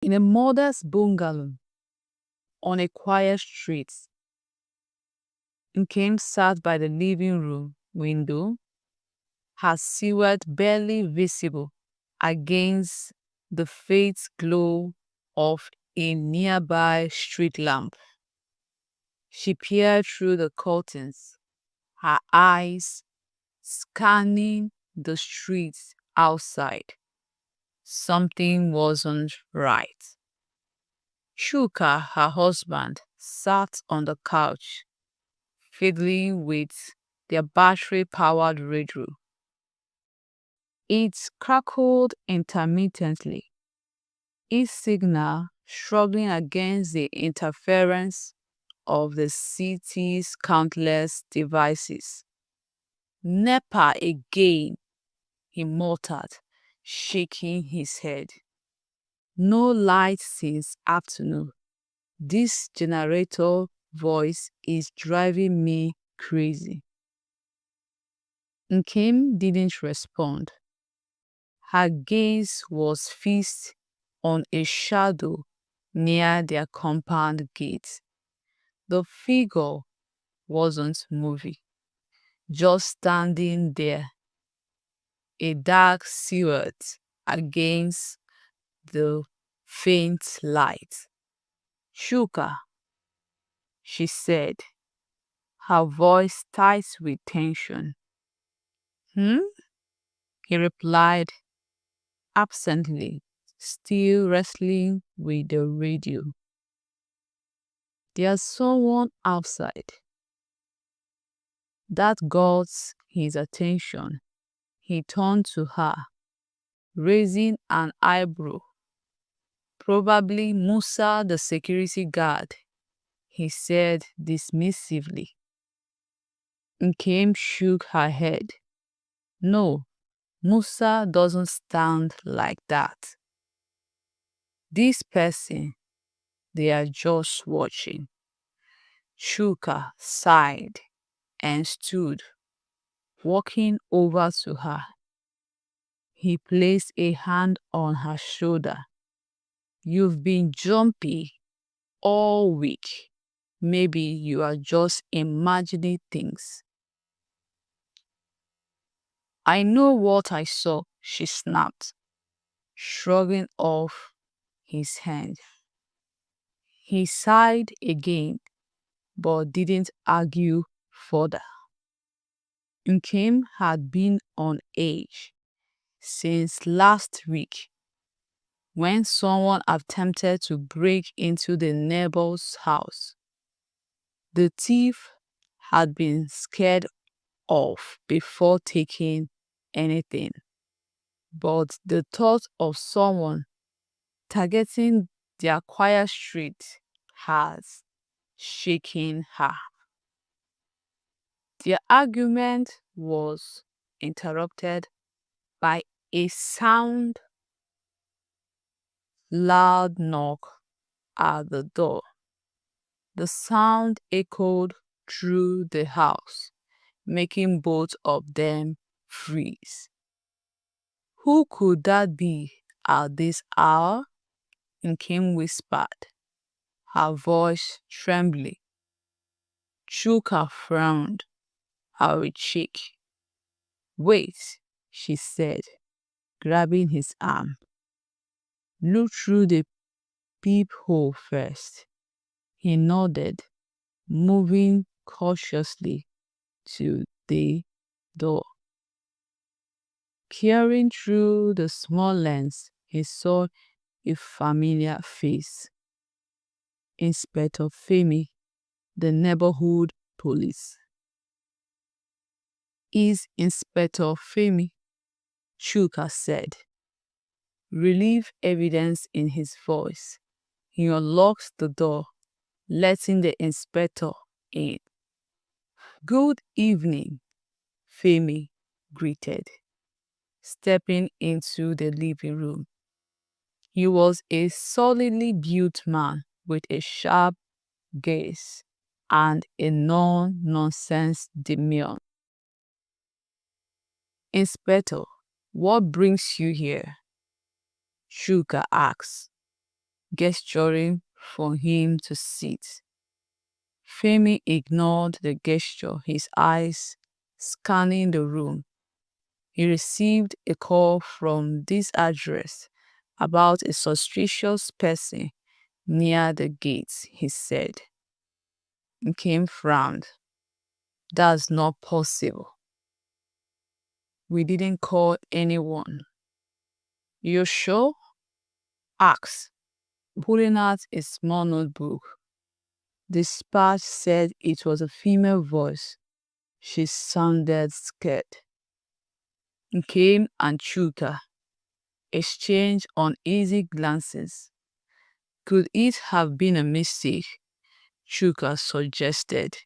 In a modest bungalow on a quiet street, Nkem sat by the living room window, her silhouette barely visible against the faint glow of a nearby street lamp. She peered through the curtains, her eyes scanning the streets outside. Something wasn't right. Shuka, her husband, sat on the couch, fiddling with their battery-powered radio. It crackled intermittently, each signal struggling against the interference of the city's countless devices. "NEPA again," he muttered, shaking his head. "No light since afternoon. This generator voice is driving me crazy." Nkem didn't respond. Her gaze was fixed on a shadow near their compound gate. The figure wasn't moving, just standing there, a dark silhouette against the faint light. "Shuka," she said, her voice tight with tension. "Hmm?" he replied absently, still wrestling with the radio. "There's someone outside." That got his attention. He turned to her, raising an eyebrow. "Probably Musa, the security guard," he said dismissively. Nkem shook her head. "No, Musa doesn't stand like that. This person, they are just watching." Shuka sighed and stood, walking over to her. He placed a hand on her shoulder. "You've been jumpy all week. Maybe you are just imagining things." "I know what I saw," she snapped, shrugging off his hand. He sighed again, but didn't argue further. Nkem had been on edge since last week when someone attempted to break into the neighbor's house. The thief had been scared off before taking anything, but the thought of someone targeting their quiet street has shaken her. Their argument was interrupted by a loud knock at the door. The sound echoed through the house, making both of them freeze. "Who could that be at this hour?" Nkem whispered, her voice trembling. Chuka frowned, her cheek. "Wait," she said, grabbing his arm. "Look through the peephole first." He nodded, moving cautiously to the door. Peering through the small lens, he saw a familiar face. Inspector Femi, the neighborhood police. "Is Inspector Femi," Chuka said, relief evidence in his voice. He unlocked the door, letting the inspector in. "Good evening," Femi greeted, stepping into the living room. He was a solidly built man with a sharp gaze and a no-nonsense demeanor. "Inspector, what brings you here?" Shuka asked. gesturing for him to sit. Femi ignored the gesture, his eyes scanning the room. He received a call from this address about a suspicious person near the gate, he said. Nkem frowned. That's not possible. We didn't call anyone. You sure? Asked, pulling out a small notebook. The dispatch said it was a female voice. She sounded scared. Nkem and Chuka exchanged uneasy glances. Could it have been a mistake? Chuka suggested.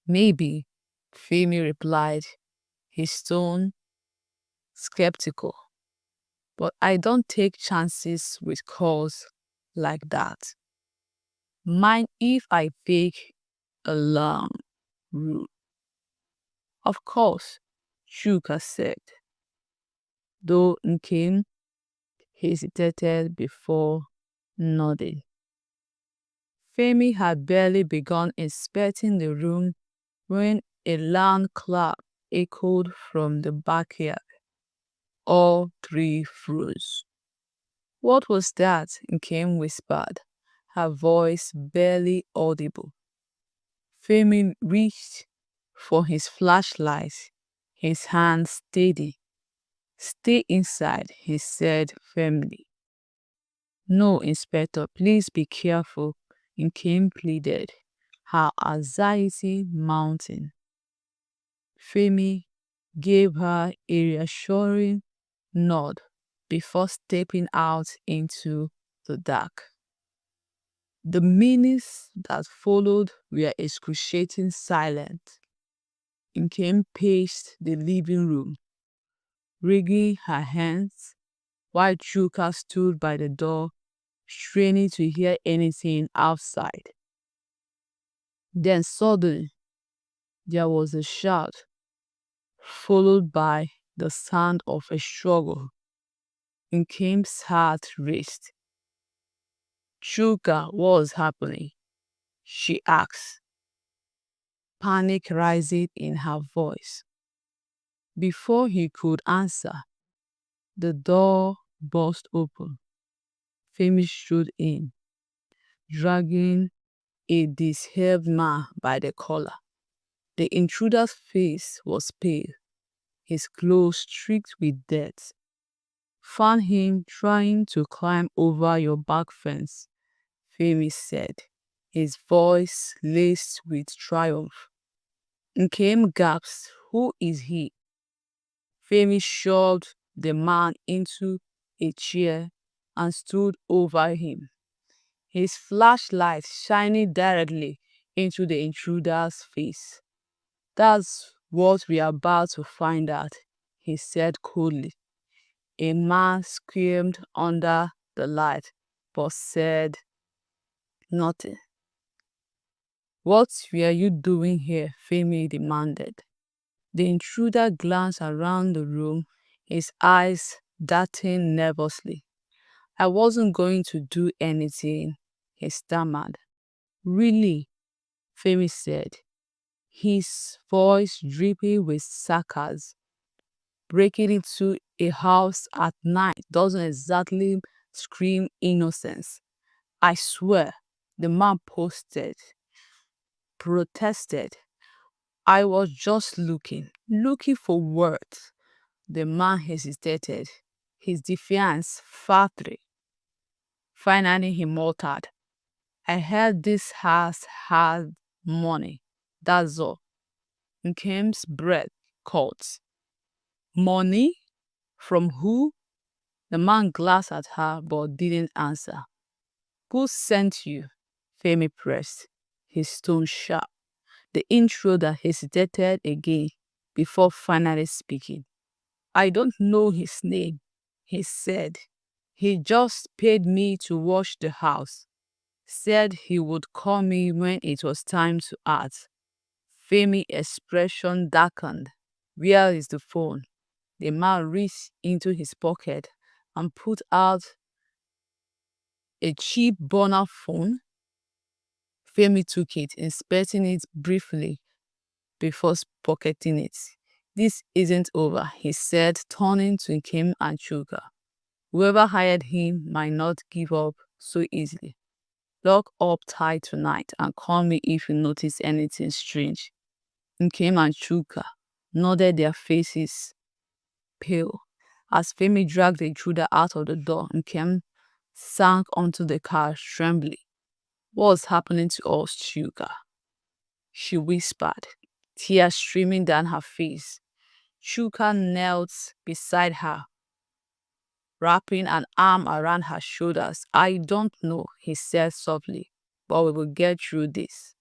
Maybe, Femi replied, his tone skeptical. But I don't take chances with calls like that. Mind if I take a long route? Of course, Chuka said, though Nkem hesitated before nodding. Femi had barely begun inspecting the room when a loud clap echoed from the backyard. All three froze. What was that? Nkem whispered, her voice barely audible. Femi reached for his flashlight, his hand steady. Stay inside, he said firmly. No, Inspector, please be careful, Nkem pleaded, her anxiety mounting. Femi gave her a reassuring nod before stepping out into the dark. The minutes that followed were excruciating silent. Nkem paced the living room, wringing her hands, while Chuka stood by the door, straining to hear anything outside. Then suddenly, there was a shout, followed by the sound of a struggle. Nkem's heart raced. Chuka, what was happening? She asked, panic rising in her voice. Before he could answer, the door burst open. Femi strode in, dragging a disturbed man by the collar. The intruder's face was pale, his clothes streaked with dirt. Found him trying to climb over your back fence, Femi said, his voice laced with triumph. Nkem gasped, who is he? Femi shoved the man into a chair and stood over him, his flashlight shining directly into the intruder's face. That's what we're about to find out, he said coldly. A man screamed under the light, but said nothing. What were you doing here? Femi demanded. The intruder glanced around the room, his eyes darting nervously. I wasn't going to do anything, he stammered. Really? Femi said, his voice dripping with sarcasm. Breaking into a house at night doesn't exactly scream innocence. I swear, the man protested. I was just looking for words. The man hesitated, his defiance faltering. Finally, he muttered, I heard this house had money. That's all. Nkem's breath caught. Money? From who? The man glanced at her but didn't answer. Who sent you? Femi pressed, his tone sharp. The intruder hesitated again before finally speaking. I don't know his name, he said. He just paid me to watch the house. Said he would call me when it was time to act. Femi's expression darkened. Where is the phone? The man reached into his pocket and pulled out A cheap burner phone. Femi took it, inspecting it briefly before pocketing it. "This isn't over," he said, turning to Kim and Chuka. "Whoever hired him might not give up so easily. Lock up tight tonight and call me if you notice anything strange." Kim and Chuka nodded, their faces pale. As Femi dragged the intruder out of the door, Kim sank onto the couch, trembling. "What's happening to us, Chuka?" she whispered, tears streaming down her face. Chuka knelt beside her, wrapping an arm around her shoulders. "I don't know," he said softly, "but we will get through this."